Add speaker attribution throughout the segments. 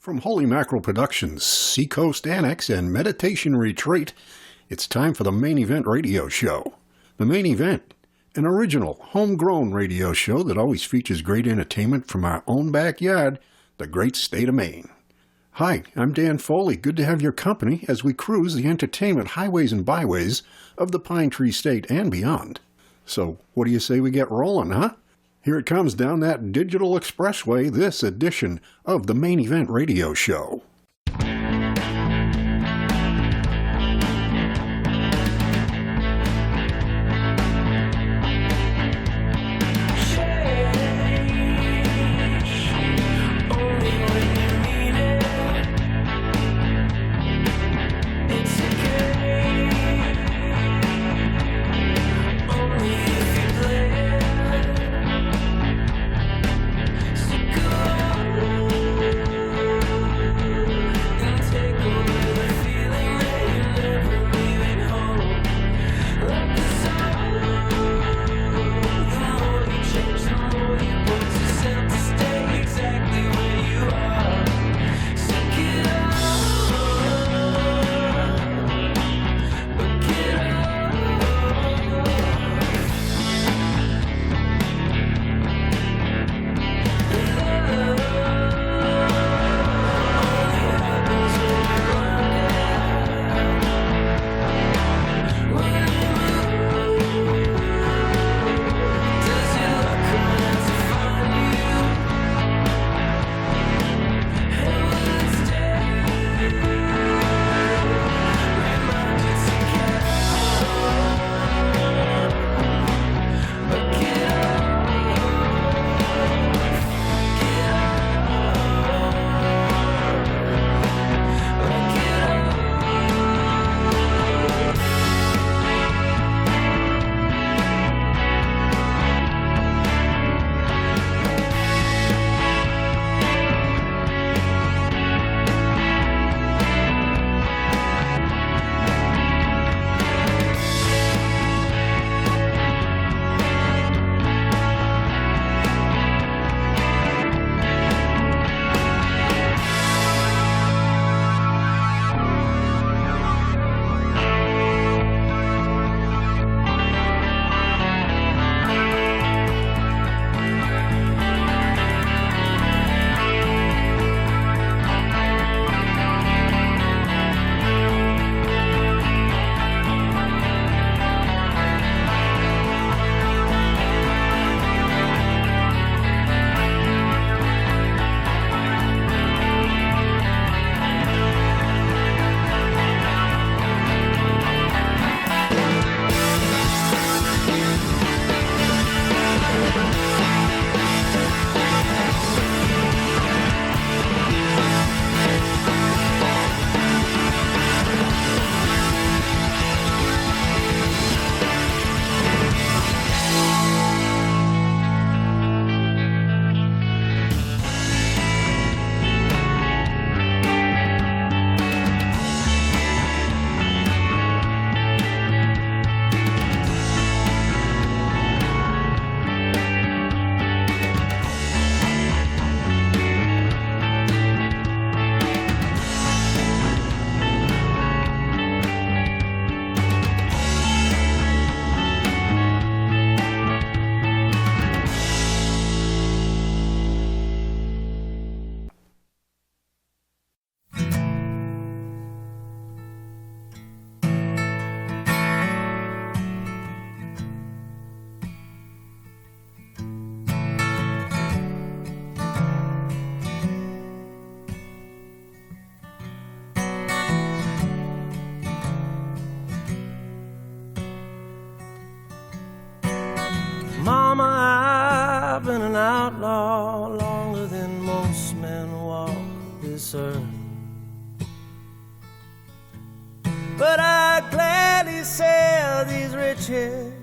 Speaker 1: From Holy Mackerel Productions, Seacoast Annex, and Meditation Retreat, it's time for the Maine Event Radio Show. The Maine Event, an original, homegrown radio show that always features great entertainment from our own backyard, the great state of Maine. Hi, I'm Dan Foley. Good to have your company as we cruise the entertainment highways and byways of the Pine Tree State and beyond. So, what do you say we get rolling, huh? Here it comes down that digital expressway, this edition of the Maine Event Radio Show.
Speaker 2: Mama, I've been an outlaw longer than most men walk this earth. But I'd gladly sell these riches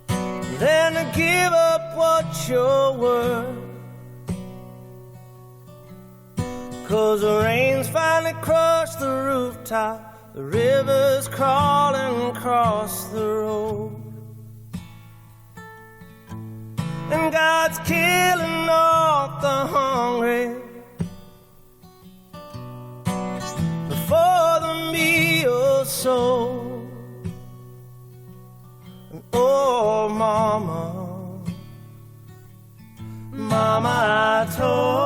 Speaker 2: than to give up what you're worth. 'Cause the rain's finally crushed the rooftop, the river's crawling across the road. and God's killing off the hungry before the meal so. And oh, mama, mama, I told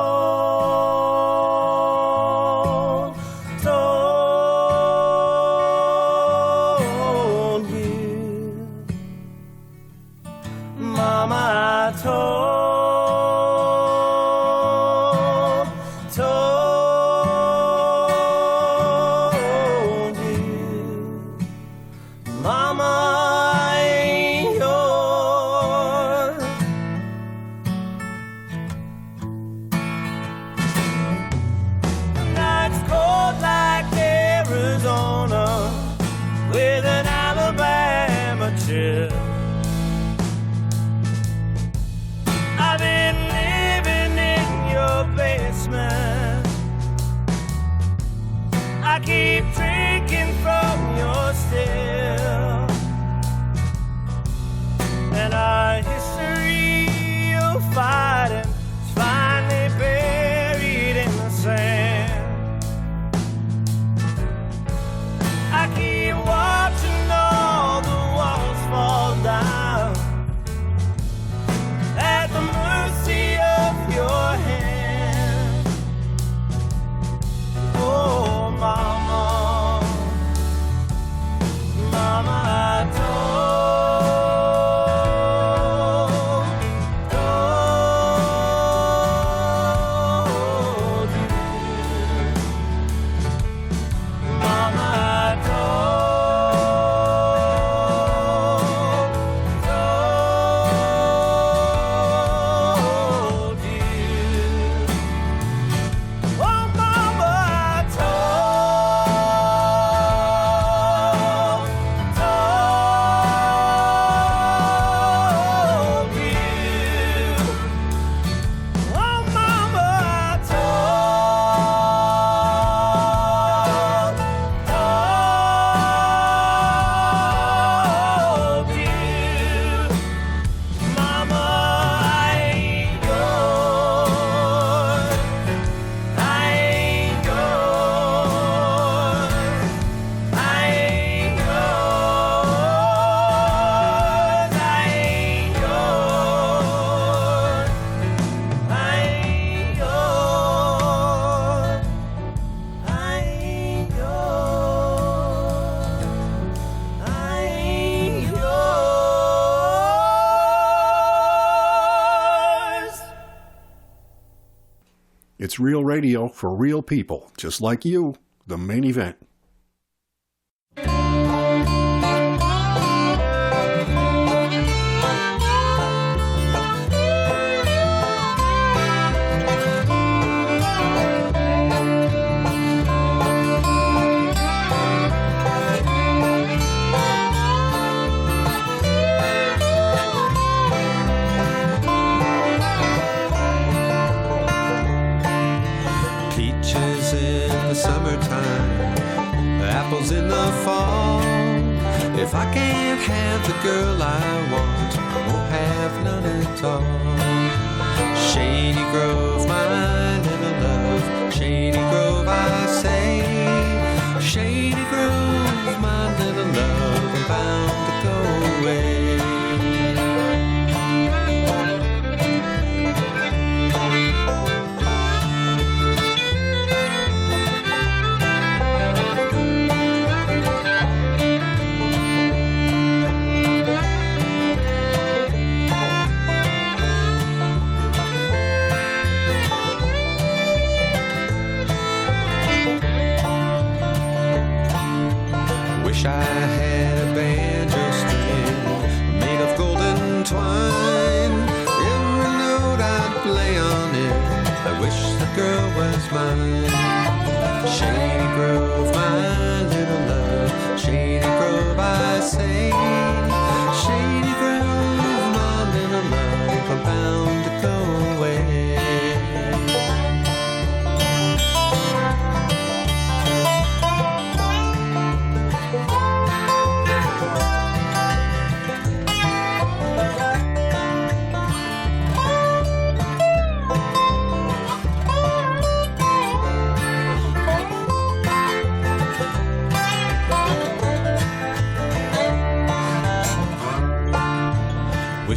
Speaker 2: you, mama, I told you, mama, I ain't yours. The night's cold like Arizona with an Alabama chill. I've been living in your basement. I keep drinking from your still, and our history of fighting is finally buried in the sand. I keep watching all the walls fall down at the mercy of your hand. Oh, mama, mama, I told you, mama, I told you. Oh, mama, I told you. Oh, mama, I told you. Mama, I ain't yours. I ain't yours. I ain't yours. I ain't yours. I ain't yours. I ain't yours. I ain't yours.
Speaker 1: It's real radio for real people, just like you, the main event.
Speaker 3: Peaches in the summertime, apples in the fall. If I can't have the girl I want, I won't have none at all. Shady Grove, my little love, Shady Grove, I say. Shady Grove, my little love, I'm bound to go away. Wish I had a banjo string made of golden twine. Every note I'd play on it, I wish the girl was mine. Shady Grove, my little love, Shady Grove, I say. Shady Grove, my little love, I'm bound to go away.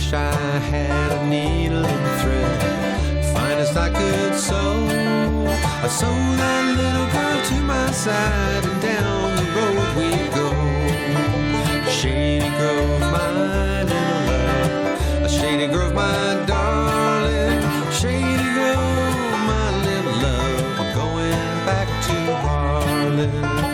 Speaker 3: wish I had a needle and thread, finest I could sew. I sewed that little girl to my side, and down the road we go. Shady Grove, my little love, a Shady Grove, my darling. Shady Grove, my little love, we're going back to Harlan.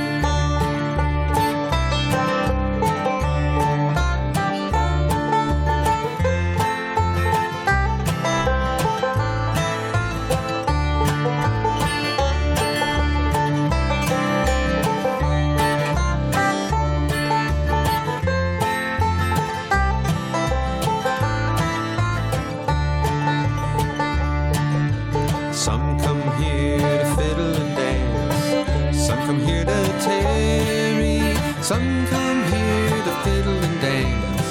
Speaker 3: Some come here to fiddle and dance, some come here to tarry, some come here to fiddle and dance,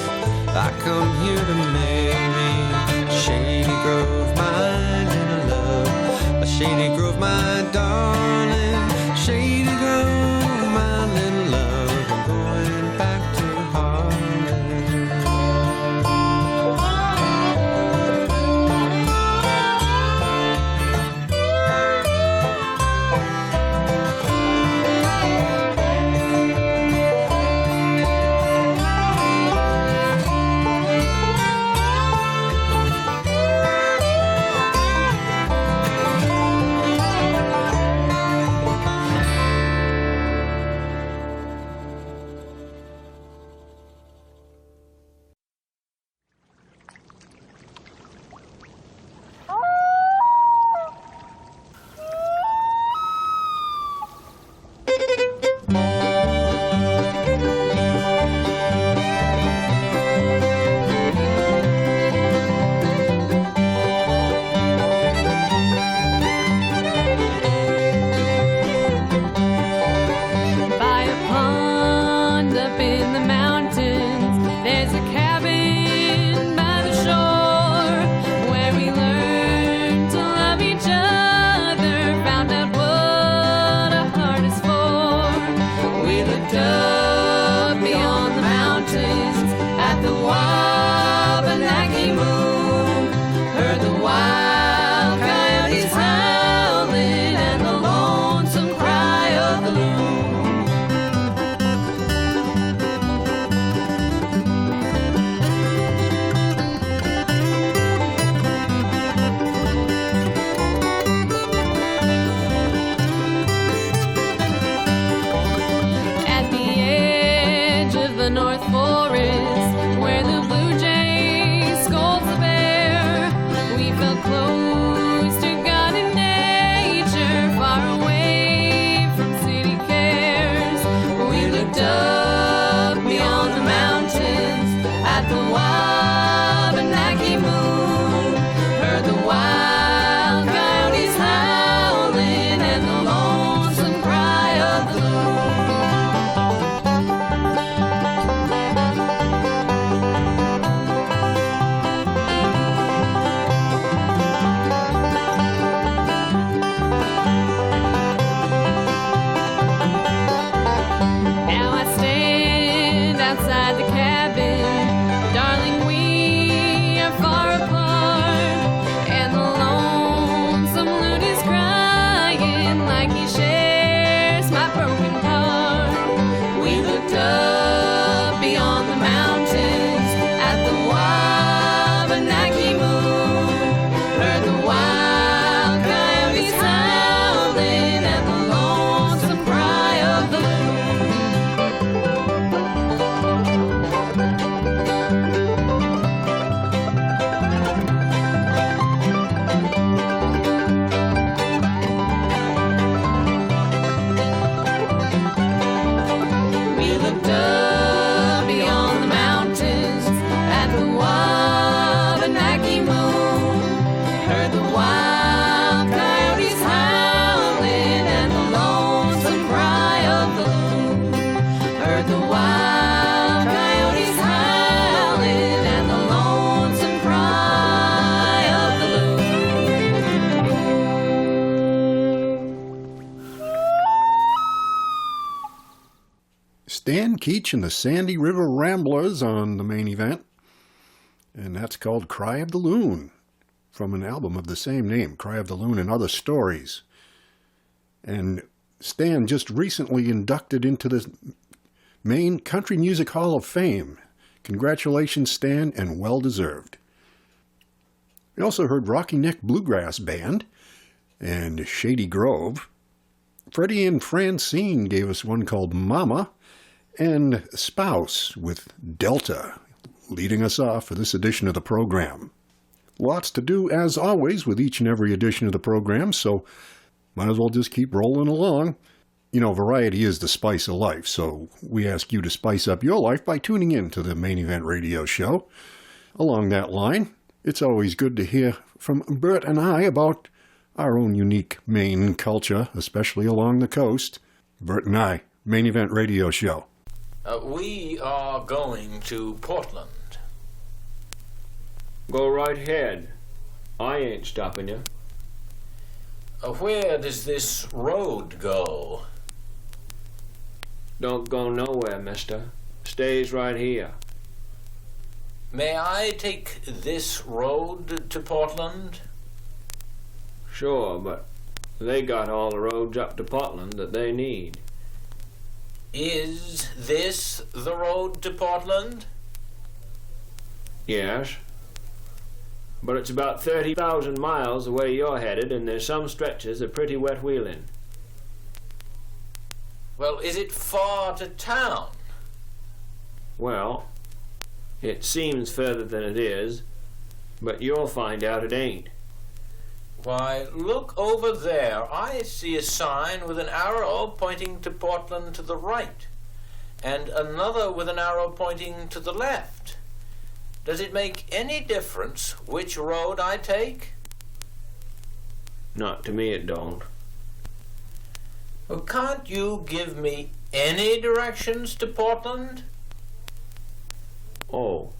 Speaker 3: I come here to marry. Shady Grove, my little love, a Shady Grove, my darling. Shady Grove, my little love, I'm going back to Harlan.
Speaker 1: Stan Keach and the Sandy River Ramblers on the main event. and that's called Cry of the Loon, from an album of the same name, Cry of the Loon and Other Stories. And Stan just recently inducted into the Maine Country Music Hall of Fame. Congratulations, Stan, and well-deserved. We also heard Rocky Neck Bluegrass Band and Shady Grove. Freddie and Francine gave us one called Mama, and Spouse with Delta, leading us off for this edition of the program. Lots to do, as always, with each and every edition of the program, so might as well just keep rolling along. You know, variety is the spice of life, so we ask you to spice up your life by tuning in to the Maine Event Radio Show. Along that line, it's always good to hear from Bert and I about our own unique Maine culture, especially along the coast. Bert and I, Maine Event Radio Show.
Speaker 4: We are going to Portland.
Speaker 5: Go right ahead. I ain't stopping you.
Speaker 4: Where does this road go?
Speaker 5: Don't go nowhere, mister. Stays right here.
Speaker 4: May I take this road to Portland?
Speaker 5: Sure, but they got all the roads up to Portland that they need.
Speaker 4: Is this the road to Portland?
Speaker 5: Yes. But it's about 30,000 miles the way you're headed, and there's some stretches of pretty wet wheeling.
Speaker 4: Well, is it far to town?
Speaker 5: Well, it seems further than it is, but you'll find out it ain't.
Speaker 4: Why, look over there. I see a sign with an arrow pointing to Portland to the right, and another with an arrow pointing to the left. Does it make any difference which road I take?
Speaker 5: Not to me it don't.
Speaker 4: Well, can't you give me any directions to Portland?
Speaker 5: Oh,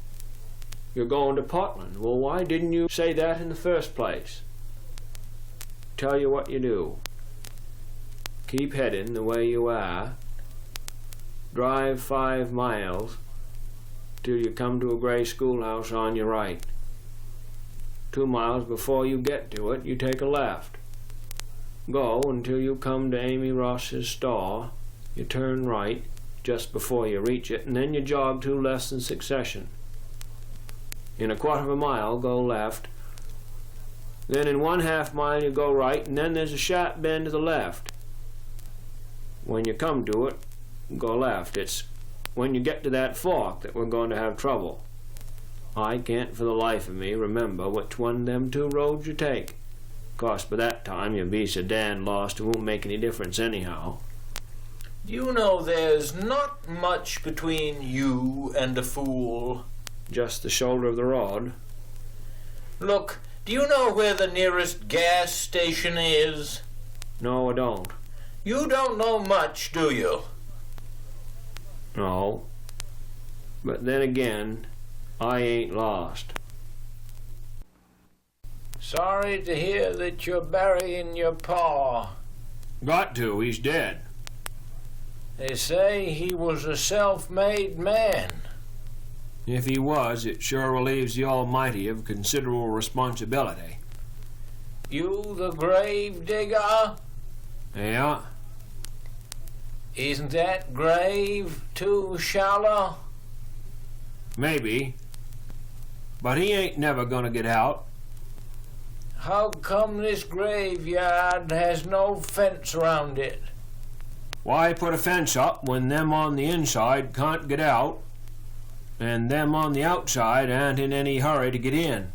Speaker 5: you're going to Portland. Well, why didn't you say that in the first place? Tell you what you do. Keep heading the way you are. Drive 5 miles till you come to a gray schoolhouse on your right. 2 miles before you get to it, you take a left. Go until you come to Amy Ross's store. You turn right just before you reach it, and then you jog 2 lefts in succession. In a quarter of a mile, go left. Then in 1/2 mile, you go right, and then there's a sharp bend to the left. When you come to it, go left. It's when you get to that fork that we're going to have trouble. I can't for the life of me remember which one of them 2 roads you take. 'Course by that time you'll be so damn lost it won't make any difference anyhow.
Speaker 4: You know there's not much between you and a fool.
Speaker 5: Just the shoulder of the road.
Speaker 4: Look, do you know where the nearest gas station is?
Speaker 5: No, I don't.
Speaker 4: You don't know much, do you?
Speaker 5: No. But then again, I ain't lost.
Speaker 4: Sorry to hear that you're burying your pa.
Speaker 5: Got to, he's dead.
Speaker 4: They say he was a self-made man.
Speaker 5: If he was, it sure relieves the Almighty of considerable responsibility.
Speaker 4: You the grave digger?
Speaker 5: Yeah?
Speaker 4: Isn't that grave too shallow?
Speaker 5: Maybe. But he ain't never gonna get out.
Speaker 4: How come this graveyard has no fence around it?
Speaker 5: Why put a fence up when them on the inside can't get out, and them on the outside aren't in any hurry to get in?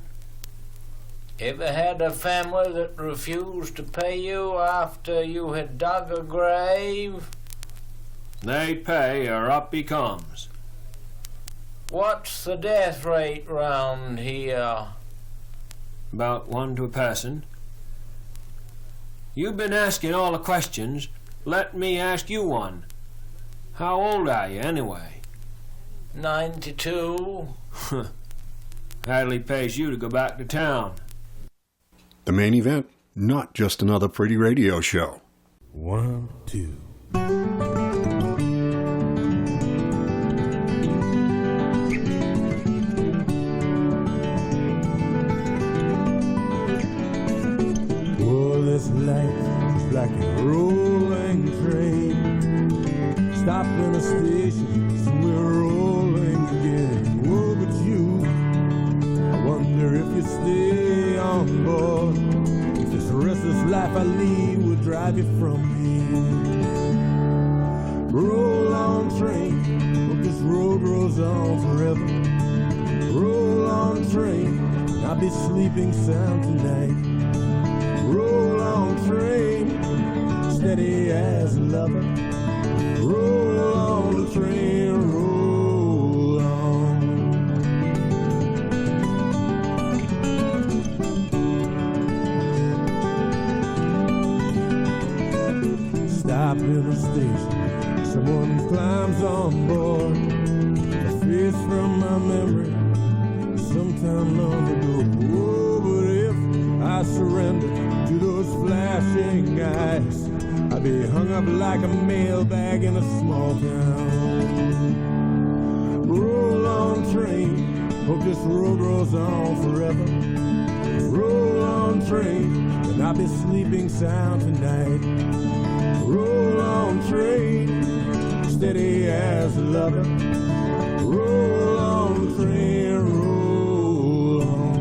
Speaker 4: Ever had a family that refused to pay you after you had dug a grave?
Speaker 5: They pay or up he comes.
Speaker 4: What's the death rate round here?
Speaker 5: About 1 to a person. You've been asking all the questions. Let me ask you one. How old are you, anyway?
Speaker 4: 92.
Speaker 5: Hardly pays you to go back to town.
Speaker 1: The Maine Event, not just another pretty radio show.
Speaker 2: 1, 2.
Speaker 6: lights, just like a rolling train. Stop in a station, so we're rolling again. Oh, but you, I wonder if you stay on board. If this restless life I lead will drive you from me. Roll on train, hope this road rolls on forever. Roll on train, I'll be sleeping sound tonight. Roll on train, steady as a lover. Roll on the train, roll on. Stop in a station, someone climbs on board. A face from my memory, sometime long ago. Oh, but if I surrender to those flashing eyes, I'd be hung up like a mailbag in a small town. Roll on train, hope this road rolls on forever. Roll on train, and I'll be sleeping sound tonight. Roll on train, steady as a lover. Roll on train, roll on.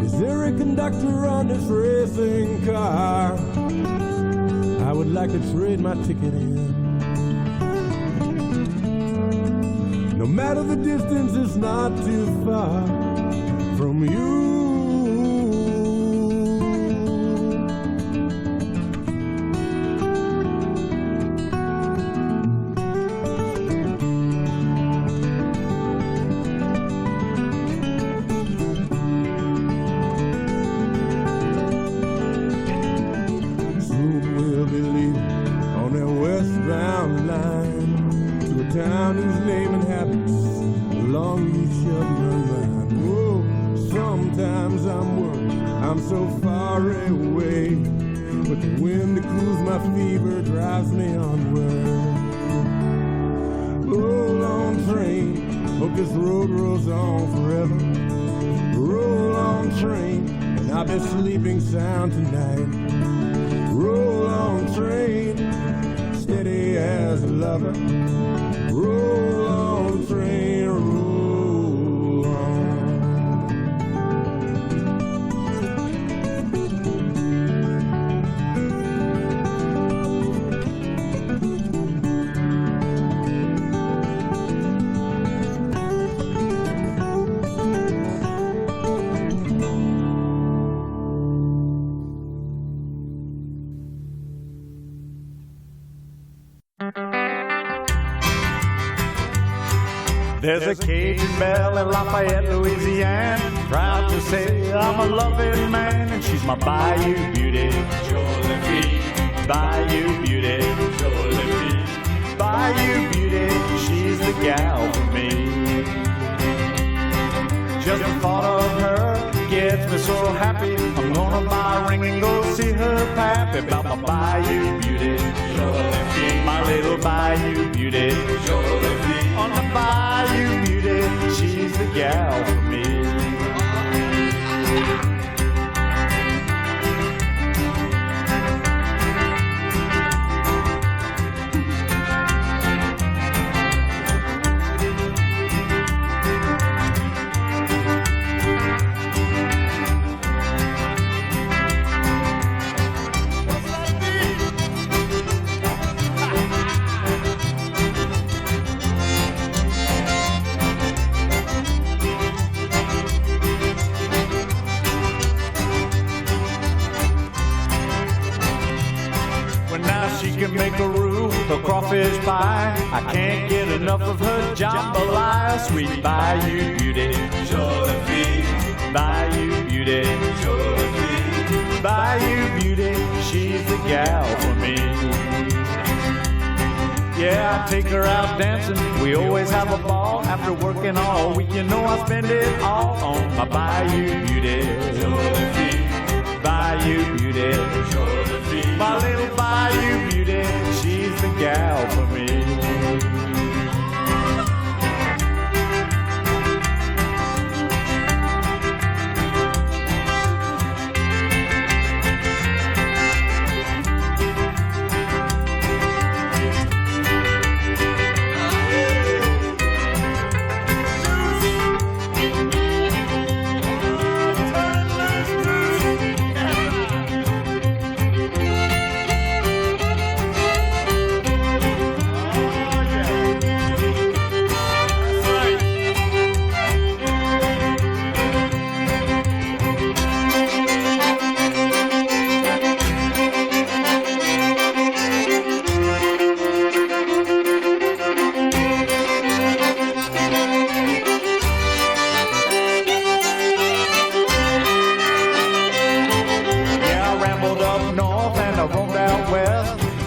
Speaker 6: Is there a conductor on this racing car? I would like to trade my ticket in. No matter the distance, it's not too far from you. Soon we'll be leaving on that westbound line to a town whose name and habits along each of my mind. Whoa, sometimes I'm worried I'm so far away, but the wind that cools my fever drives me onward. Roll on train, hope this road rolls on forever. Roll on train, and I'll be sleeping sound tonight. Roll on train, steady as a lover. Roll on train, roll on.
Speaker 7: There's a Cajun belle in Lafayette, Louisiana, proud to say I'm a loving man, and she's my Bayou beauty. Bayou beauty. Bayou beauty, she's the gal for me. Just the thought of her gets me so happy. I'm gonna buy a ring and go see her pappy about my Bayou beauty. My little Bayou beauty. On the Bayou beauty, she's the gal for me. Make a roof, a crawfish pie. I can't get enough of her jambalaya. Sweet Bayou beauty, Bayou beauty, Bayou beauty, she's the gal for me. Yeah, I take her out dancing, we always have a ball. After working all week, you know I spend it all on my Bayou beauty. Bayou beauty, my little Bayou beauty, she's the gal for me.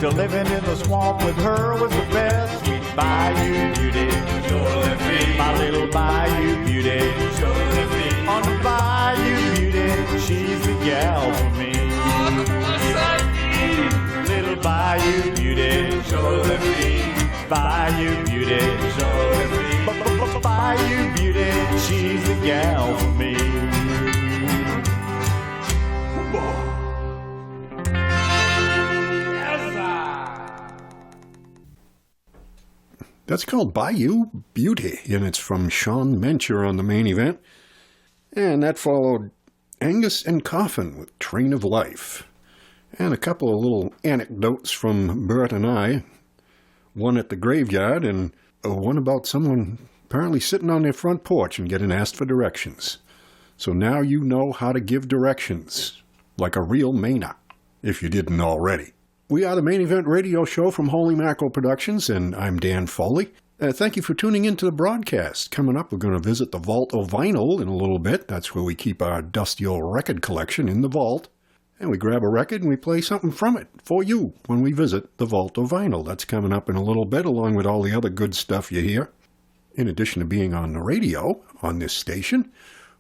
Speaker 7: To living in the swamp with her was the best. Sweet Bayou Beauty, my little Bayou Beauty. On the Bayou Beauty, she's the gal for me. Little Bayou Beauty, Bayou Beauty, Bayou Beauty, she's the gal for me.
Speaker 1: That's called Bayou Beauty, and it's from Sean Mencher on the Maine Event. And that followed Angus and Coffin with Train of Life. And a couple of little anecdotes from Bert and I. One at the graveyard, and one about someone apparently sitting on their front porch and getting asked for directions. So now you know how to give directions, like a real Mainer, if you didn't already. We are the Maine Event radio show from Holy Mackerel Productions, and I'm Dan Foley. Thank you for tuning in to the broadcast. Coming up, we're going to visit the Vault of Vinyl in a little bit. That's where we keep our dusty old record collection in the vault. And we grab a record and we play something from it for you when we visit the Vault of Vinyl. That's coming up in a little bit, along with all the other good stuff you hear. In addition to being on the radio on this station,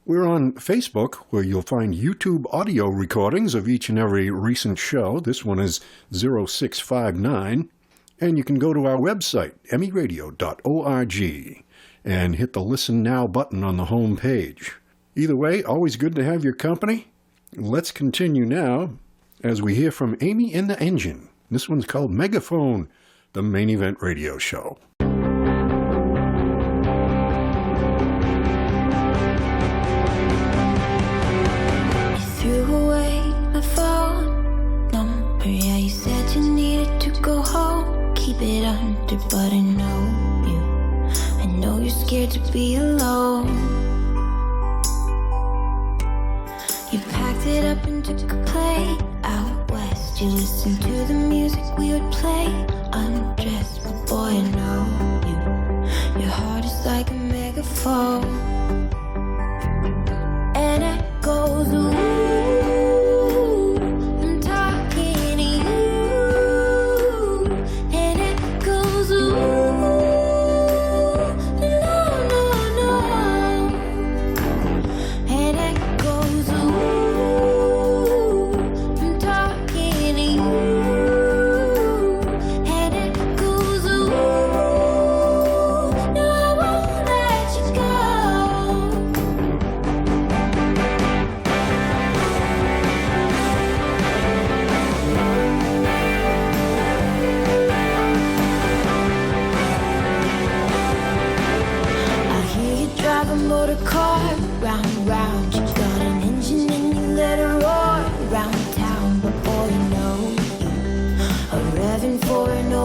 Speaker 1: we're on Facebook, where you'll find YouTube audio recordings of each and every recent show. This one is 0659. And you can go to our website, emiradio.org, and hit the Listen Now button on the home page. Either way, always good to have your company. Let's continue now as we hear from Amy in the Engine. This one's called Megaphone, the Maine Event radio show.
Speaker 8: Yeah, you said you needed to go home, keep it under, but I know you're scared to be alone. You packed it up and took a plane out west. You listened to the music we would play, undressed, but boy, I know your heart is like a megaphone, and it goes ooh.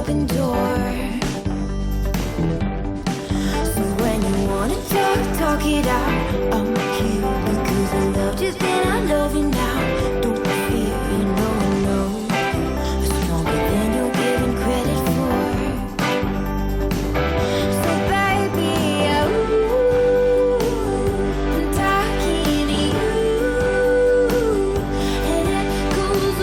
Speaker 8: Open door. So when you wanna talk it out. I'm cute because I loved you then, I love you now. Don't fear, you know stronger than you're giving credit for. So baby, I'm talking to you, and it goes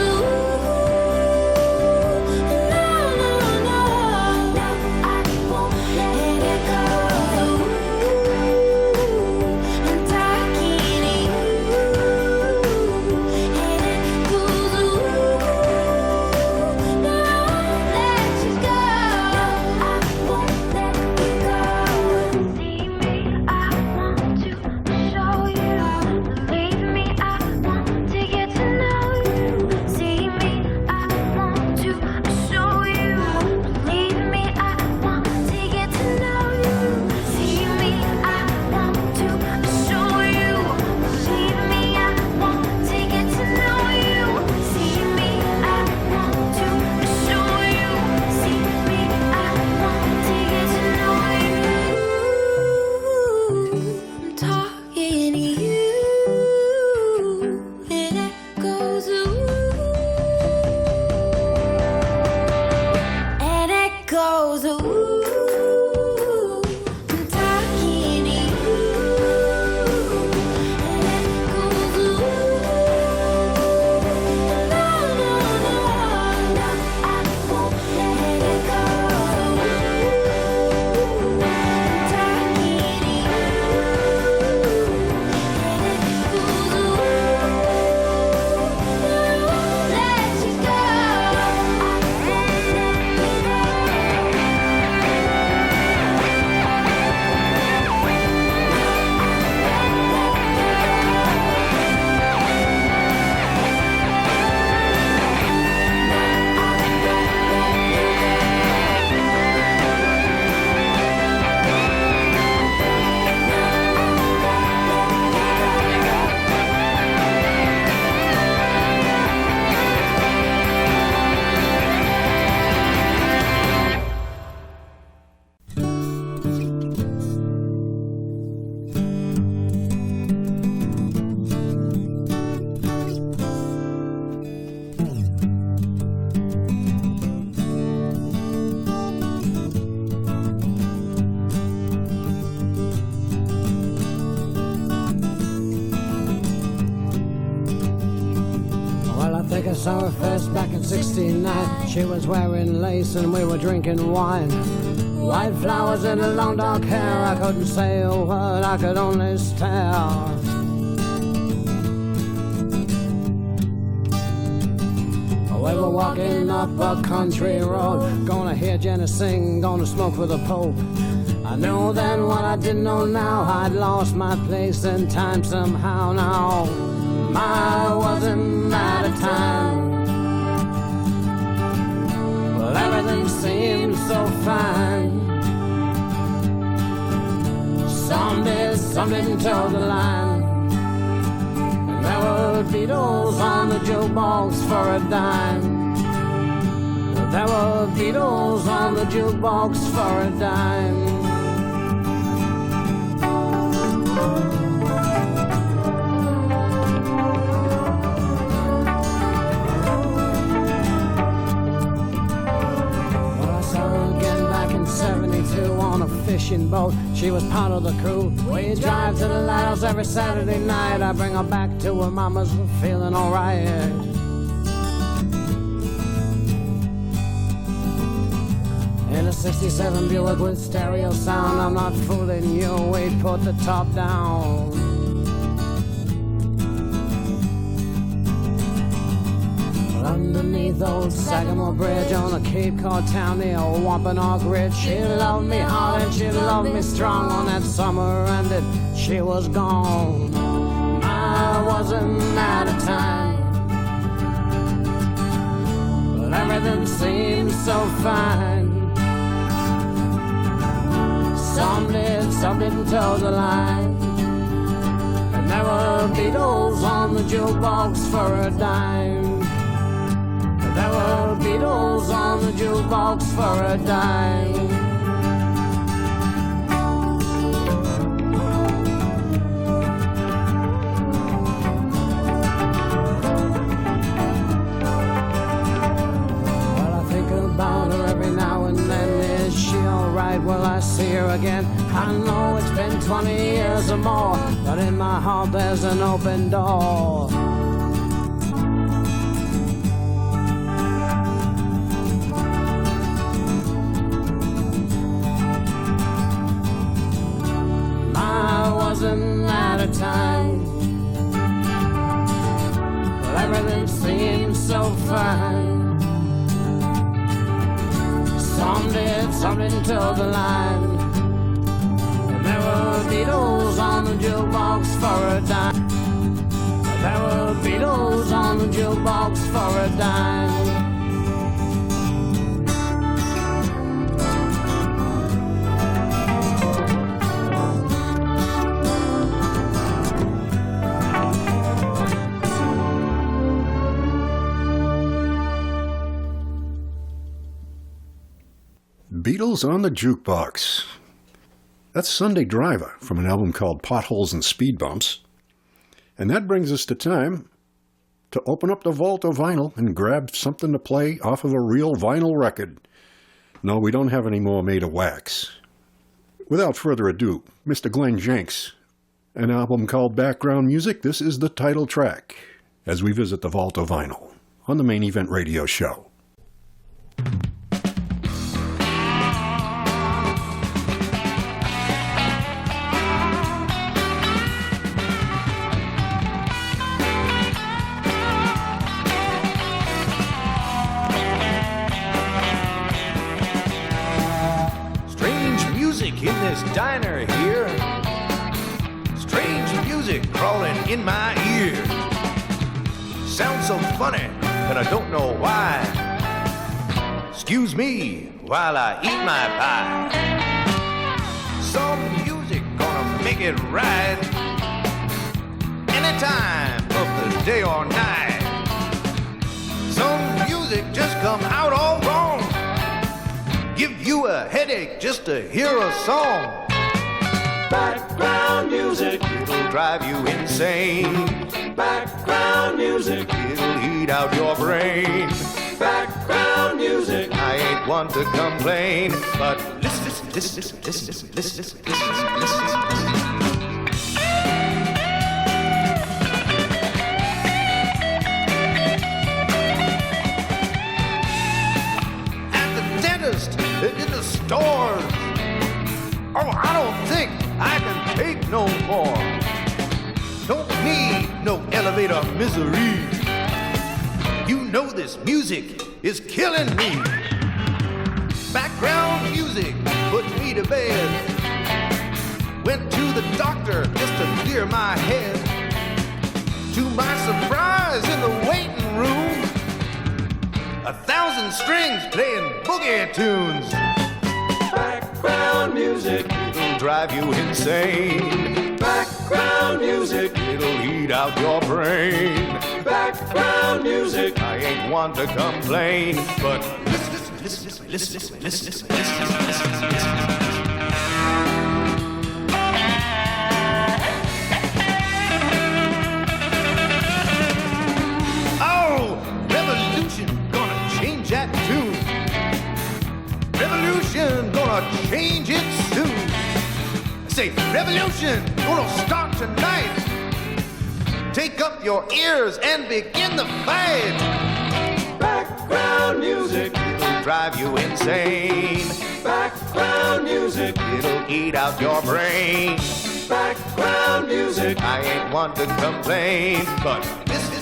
Speaker 8: goes, ooh, talking to you. And it goes, ooh, no, no, no, no, I won't let it go. Ooh, talking to you. And it goes, ooh, let you go. I won't let
Speaker 9: Well, I think I saw her first back in '69. She was wearing lace and we were drinking wine. White flowers in her long dark hair. I couldn't say a word, I could only stare. We were walking up a country road, gonna hear Jenny sing, gonna smoke with the Pope. I knew then what I didn't know now, I'd lost my place in time somehow. Now I wasn't out of time. Well, everything seemed so fine. Some did, some didn't toe the line. And there were Beatles on the jukebox for a dime. There were Beatles on the jukebox for a dime. On a fishing boat, she was part of the crew. We drive to the lighthouse every Saturday night. I bring her back to her mama's, feeling alright. In a '67 Buick with stereo sound, I'm not fooling you, we put the top down. Underneath old Sagamore Bridge on the Cape Cod town near Wampanoag Ridge, she loved me hard and she loved me strong. On that summer ended, she was gone. I wasn't out of time, but everything seemed so fine. Some did, some didn't toe the line. And there were Beatles on the jukebox for a dime. There were Beatles on the jukebox for a dime. Well, I think about her every now and then. Is she alright? Will I see her again? I know it's been 20 years or more, but in my heart there's an open door. Wasn't out of time. Well, everything seemed so fine. Some did, some didn't toe the line. And there were Beatles on the jukebox for a dime. There were Beatles on the jukebox for a dime.
Speaker 1: Beatles on the Jukebox. That's Sunday Driver from an album called Potholes and Speed Bumps. And that brings us to time to open up the vault of vinyl and grab something to play off of a real vinyl record. No, we don't have any more made of wax. Without further ado, Mr. Glenn Jenks, an album called Background Music. This is the title track as we visit the vault of vinyl on the Main Event Radio Show.
Speaker 10: In this diner here, strange music crawling in my ear. Sounds so funny, and I don't know why. Excuse me while I eat my pie. Some music gonna make it right, any time of the day or night. Some music just come out all wrong, give you a headache just to hear a song. Background music, it'll drive you insane. Background music, it'll heat out your brain. Background music, I ain't one to complain, but listen. In the stores, oh, I don't think I can take no more. Don't need no elevator misery. You know this music is killing me. Background music put me to bed. Went to the doctor just to clear my head. To my surprise, in the waiting room, 1,000 strings playing boogie tunes. Background music, it'll drive you insane. Background music, it'll heat out your brain. Background music, I ain't one to complain, but listen. Oh, revolution gonna change that tune. Revolution gonna change it soon. I say revolution gonna start tonight. Take up your ears and begin the fight. Background music, it'll drive you insane. Background music, it'll eat out your brain. Background music, I ain't one to complain, but listen.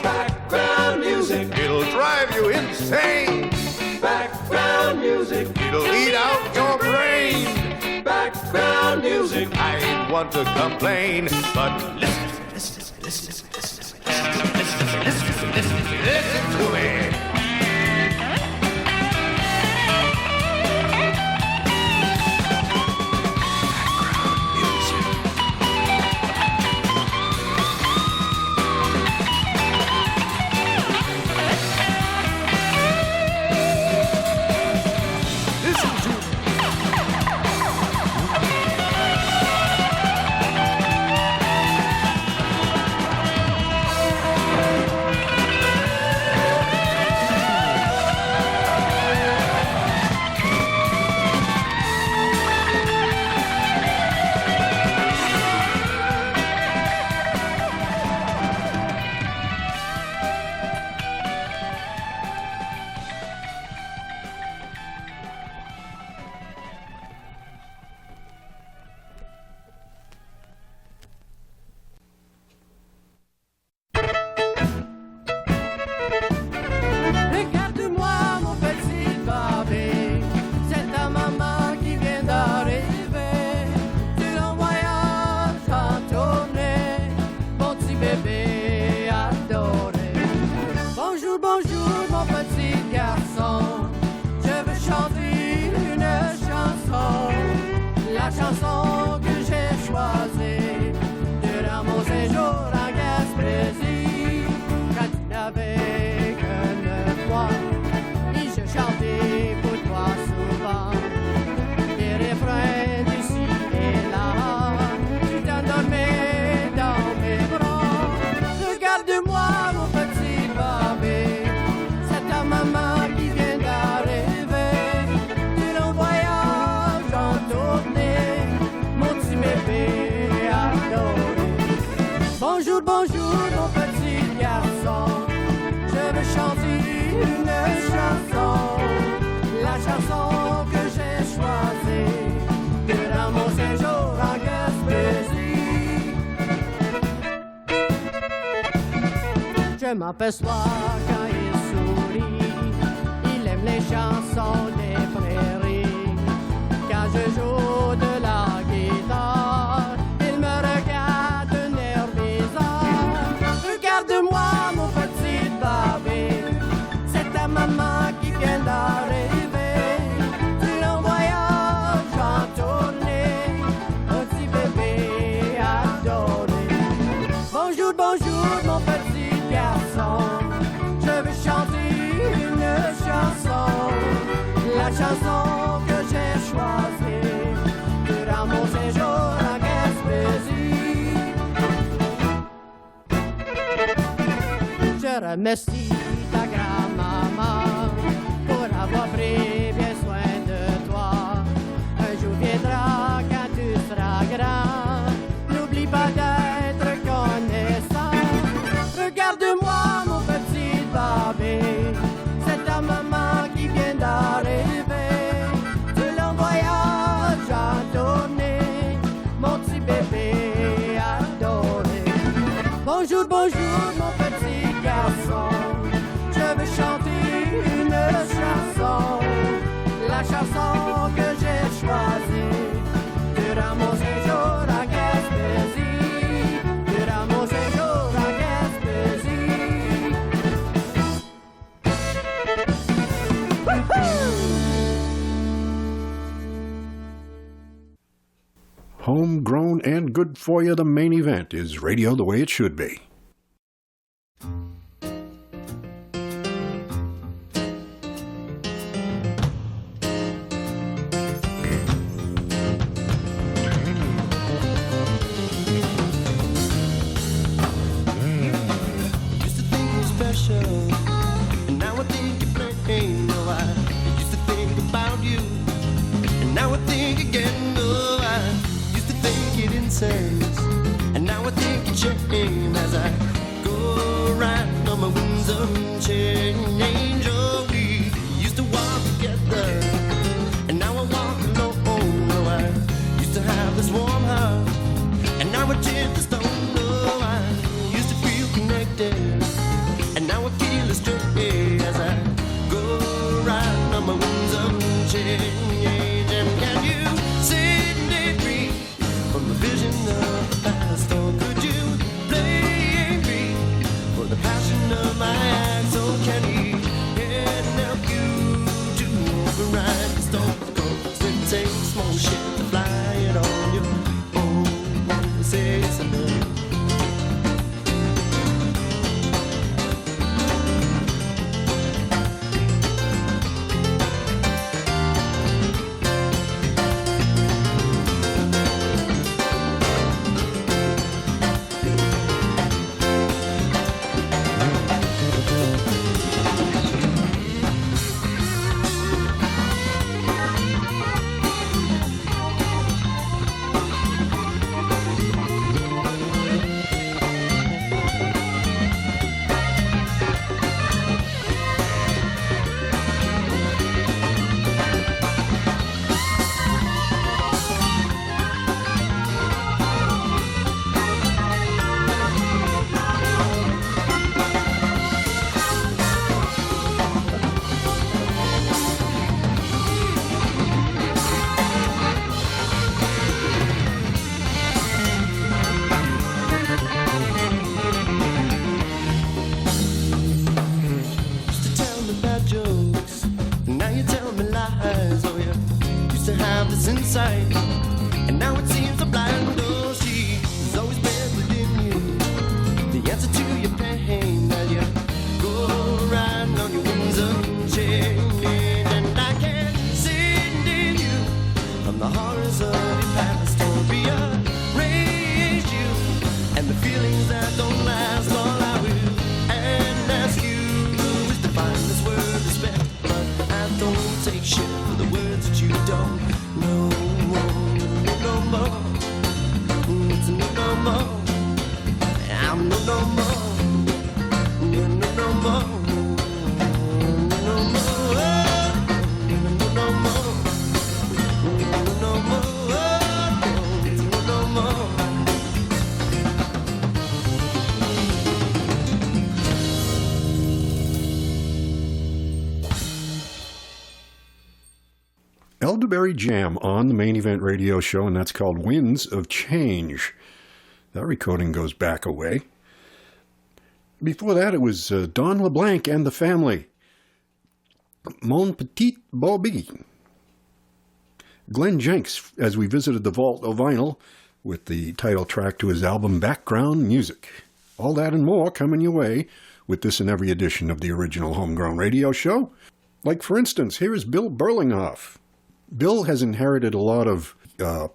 Speaker 10: Background music, it'll drive you insane. Background music, it'll eat out your brain. Background music, I ain't one to complain, but listen to me.
Speaker 9: m'aperçois quand il sourit. Il aime les chansons des prairies. Quand je joue de la guitare, il me regarde d'un air bizarre. Regarde-moi, mon petit babé, c'est ta maman qui vient d'arriver. Tu en voyage en tournée, un petit bébé adoré. Bonjour, bonjour, mon petit garçon, je veux chanter une chanson, la chanson que j'ai choisie durant mon séjour en Gaspésie. Je remercie ta grand-maman pour avoir pris bien soin de toi. Un jour viendra quand tu seras grand, n'oublie pas d'être connaissant. Regarde-moi, mon petit babé, c'est ta maman qui vient d'arriver. Tu l'envoyages en tournée, mon petit bébé adoré. Bonjour, bonjour, mon petit garçon, je veux chanter une chanson, la chanson que j'ai choisie durant mon séjour à Gaspésie, durant mon séjour à Gaspésie.
Speaker 1: Homegrown and good for you, the main event is radio the way it should be.
Speaker 2: Used to think you were special, and now I think you're plain. No, I used to think about you, and now I think again. No, I used to think you didn't sense, and now I think you change as I go around on my wings of change. Oh, we used to walk together, and now I walk alone. No, I used to have this warm heart, and now I tend to stone. No, I used to feel connected, and now I feel astray as I go around on my wings of change. And can you sit and free from the vision of the past, or could you blame me for the passion of my acts? Oh, can he help you to override the storm? 'Cause it takes more shit to fly it on your own. Say something. Insight, and now it seems a blind. Oh, she's always been within you, the answer to your pain. Now you go riding on your wings unchained, and I can send in you from the horrors of your past, or rearrange you and the feelings that don't last. All I will and ask you is to find this word respect, but I don't take shit for the words that you don't know. No more. It's no more. I'm no more. No more. No more. No more. No more. It's no more.
Speaker 1: Elderberry Jam on the Main Event Radio Show, and that's called Winds of Change. That recording goes back a way. Before that, it was Don LeBlanc and the Family. Mon Petit Bobby. Glenn Jenks, as we visited the Vault of Vinyl with the title track to his album Background Music. All that and more coming your way with this and every edition of the original Homegrown Radio Show. Like, for instance, here is Bill Berlinghoff. Bill has inherited a lot of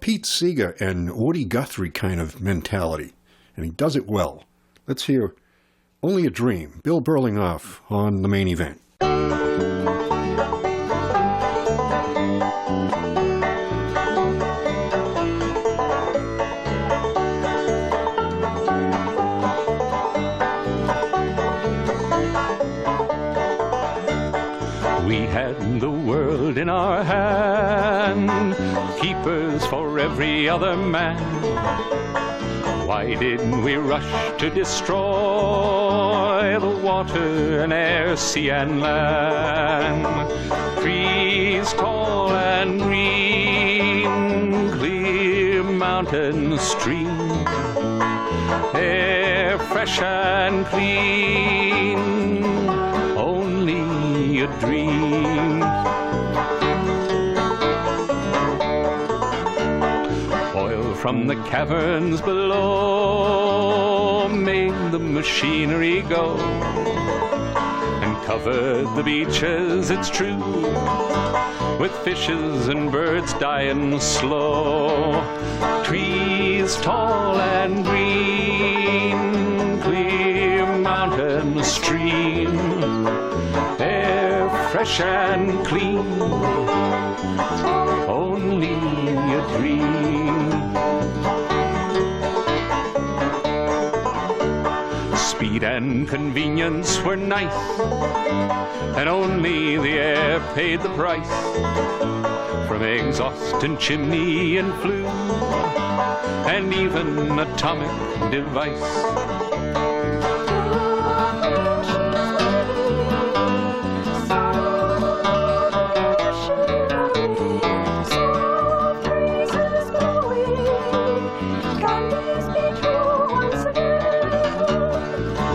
Speaker 1: Pete Seeger and Woody Guthrie kind of mentality, and he does it well. Let's hear Only a Dream, Bill Berlinghoff on the Main Event.
Speaker 7: We had the world in our hand, keepers for every other man. Why didn't we rush to destroy the water and air, sea and land? Trees tall and green, clear mountain stream, air fresh and clean, only a dream. Oil from the caverns below made the machinery go and covered the beaches, it's true, with fishes and birds dying slow. Trees tall and green, clear mountain stream, air fresh and clean, only a dream. Speed and convenience were nice, and only the air paid the price. From exhaust and chimney and flue, and even atomic device.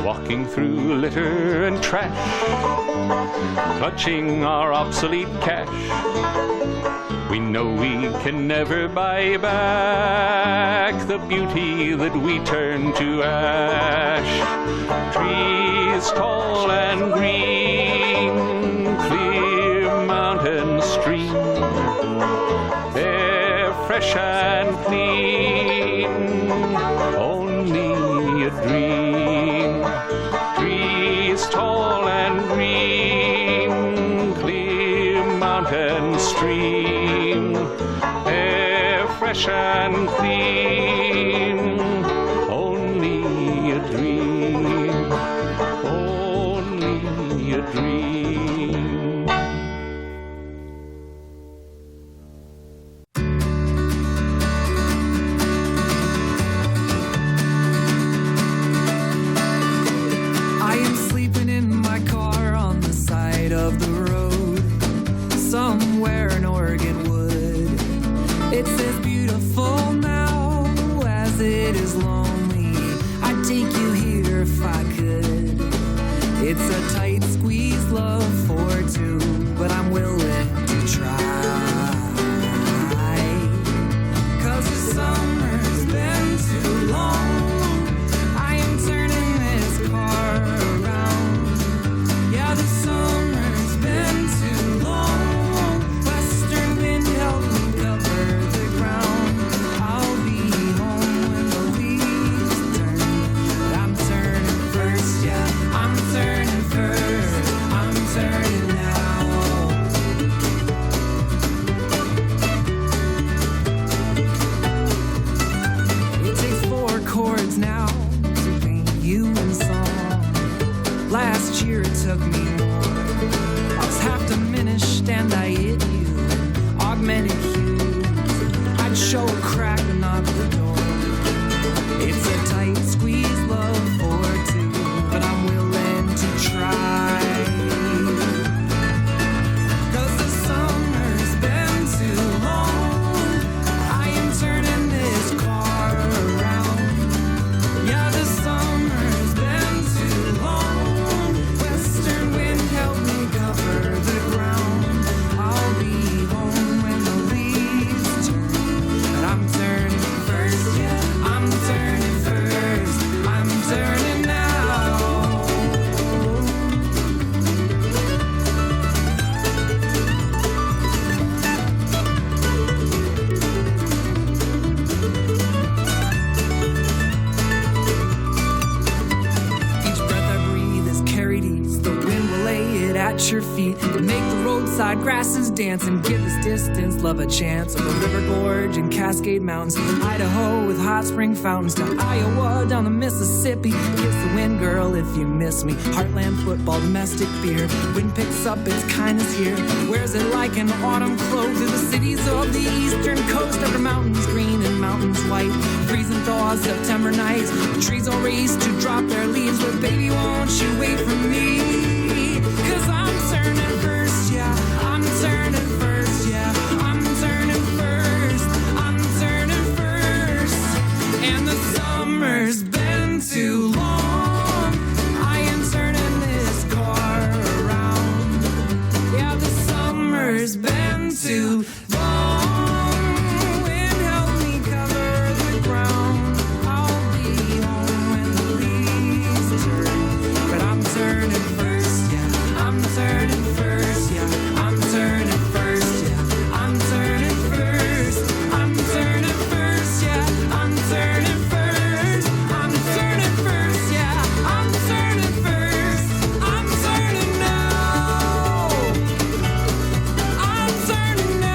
Speaker 7: Walking through litter and trash, clutching our obsolete cash. We know we can never buy back the beauty that we turn to ash. Trees tall and green, clear mountain stream, air fresh and clean, only a dream. Trees tall and green, clear mountain stream, air fresh and clean, only a dream, only a dream.
Speaker 11: I am sleeping in my car on the side of the road, somewhere in Oregon wood. It's as beautiful now as it is lonely. I'd take you here if I could. It's a tight squeeze love for two, but I'm willing to try. 'Cause the summer's been too long. I am turning this car around. Yeah, the summer's been too long. Western wind helped me cover the ground. I'll be home when the leaves turn. But I'm turning first, yeah, I'm turning first. I'm turning now. Make the roadside grasses dance and give this distance love a chance. Over River Gorge and Cascade Mountains, Idaho with hot spring fountains, to Iowa down the Mississippi. Kiss the wind, girl, if you miss me. Heartland football, domestic beer. Wind picks up its kindness here. Where's it like in the autumn flow through the cities of the eastern coast? Under mountains green and mountains white, freezing thaws September nights. The trees all race to drop their leaves, but baby, won't you wait for me? 'Cause I'm turning first, yeah. I'm turning first, yeah. I'm turning first. I'm turning first. And the summer's been too long. I am turning this car around. Yeah, the summer's been too long. Wind help me cover the ground. I'll be home when the leaves turn. But I'm turning first, yeah. I'm turning first, yeah. I'm turning first, yeah. I'm turning first. I'm turning first, yeah. I'm turning first. I'm turning first, yeah. I'm turning first. I'm turning now. I'm turning now.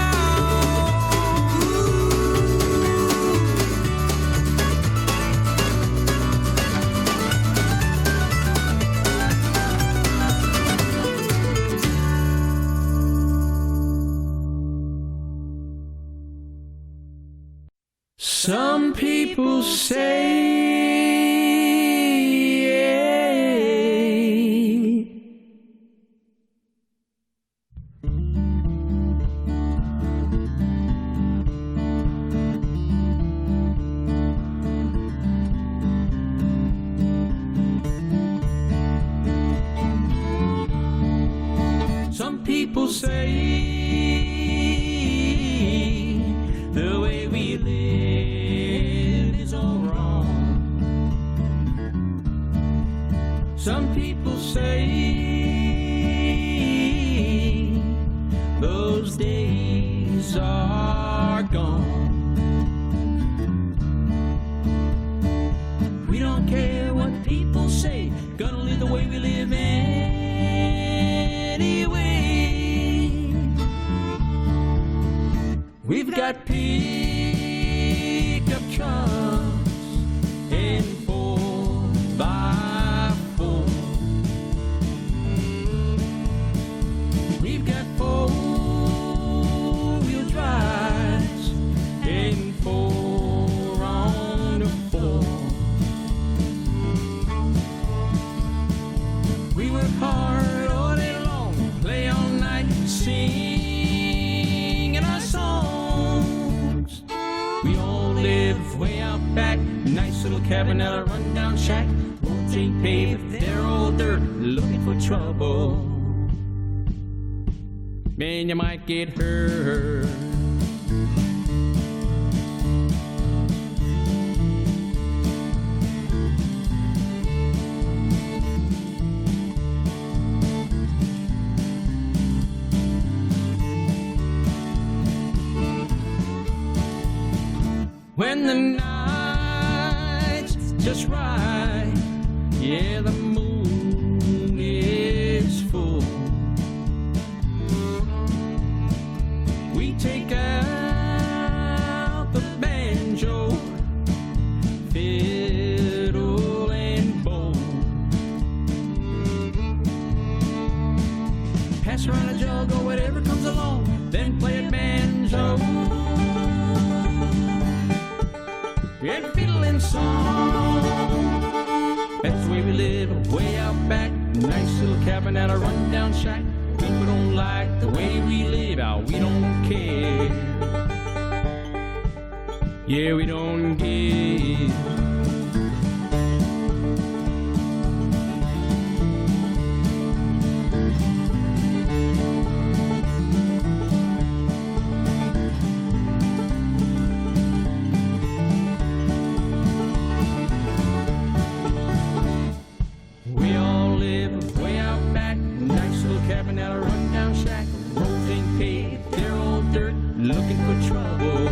Speaker 5: Some people say some people say the way we live is all wrong. Some people say those days are gone. We don't care what people say, gonna live the way we live anyway. We've got pickup trucks and 4x4. We've got 4-wheel drives and 4-on-4. We work hard all day long, play all night, singing our songs. We all live way out back, nice little cabin at a rundown shack. Roads ain't paved, they're all dirt, looking for trouble. Man, you might get hurt. When the night's just right, yeah, the moon is full. We take out the banjo, fiddle and bow, pass around a jug or whatever comes along, then play a banjo and fiddling song. That's the way we live, way out back, nice little cabin at a rundown shack. People don't like the way we live, how we don't care. Yeah, we don't give. Looking for trouble.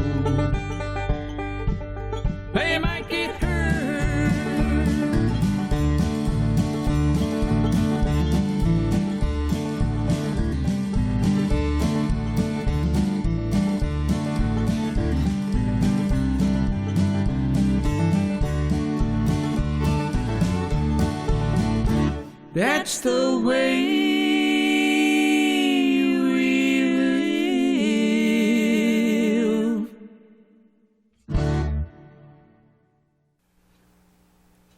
Speaker 5: They might get hurt.
Speaker 11: That's the way we live.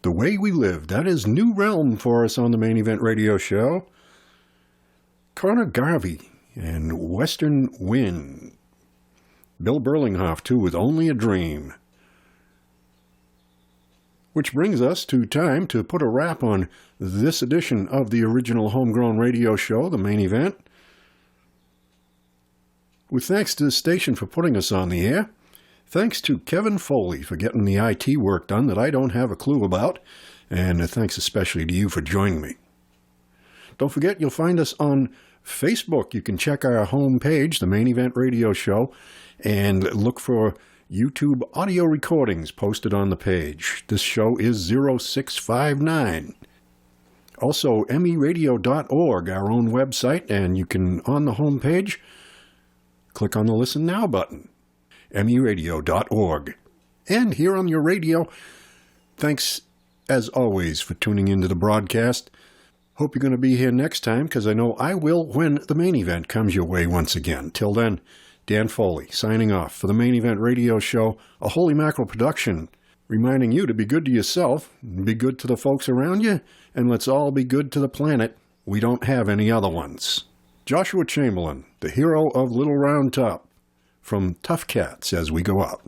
Speaker 1: The Way We Live, that is new realm for us on the Main Event Radio Show. Connor Garvey and Western Wind. Bill Berlinghoff, too, with Only a Dream. Which brings us to time to put a wrap on this edition of the original Homegrown Radio Show, the Main Event. With thanks to the station for putting us on the air, thanks to Kevin Foley for getting the IT work done that I don't have a clue about, and thanks especially to you for joining me. Don't forget, you'll find us on Facebook. You can check our homepage, the Main Event Radio Show, and look for YouTube audio recordings posted on the page. This show is 0659. Also, meradio.org, our own website, and you can, on the homepage, click on the Listen Now button. meradio.org. And here on your radio, thanks as always for tuning into the broadcast. Hope you're going to be here next time, because I know I will when the Main Event comes your way once again. Till then, Dan Foley signing off for the Main Event Radio Show, a Holy Mackerel production, reminding you to be good to yourself, be good to the folks around you, and let's all be good to the planet. We don't have any other ones. Joshua Chamberlain, the hero of Little Round Top, from Tough Cats as we go out.